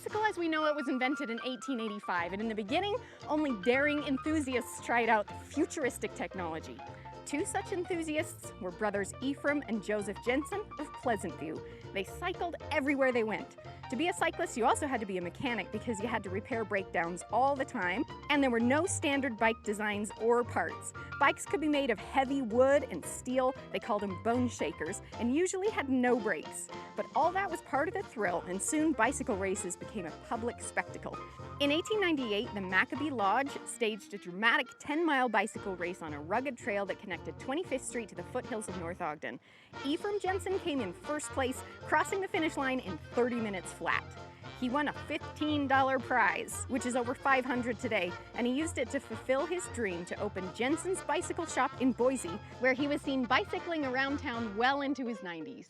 bicycle as we know it was invented in 1885, and in the beginning, only daring enthusiasts tried out futuristic technology. Two such enthusiasts were brothers Ephraim and Joseph Jensen of Pleasantview. They cycled everywhere they went. To be a cyclist, you also had to be a mechanic because you had to repair breakdowns all the time, and there were no standard bike designs or parts. Bikes could be made of heavy wood and steel, they called them bone shakers, and usually had no brakes. But all that was part of the thrill, and soon bicycle races became a public spectacle. In 1898, the Maccabee Lodge staged a dramatic 10-mile bicycle race on a rugged trail that connected 25th Street to the foothills of North Ogden. Ephraim Jensen came in first place, crossing the finish line in 30 minutes flat. He won a $15 prize, which is over $500 today, and he used it to fulfill his dream to open Jensen's Bicycle Shop in Boise, where he was seen bicycling around town well into his 90s.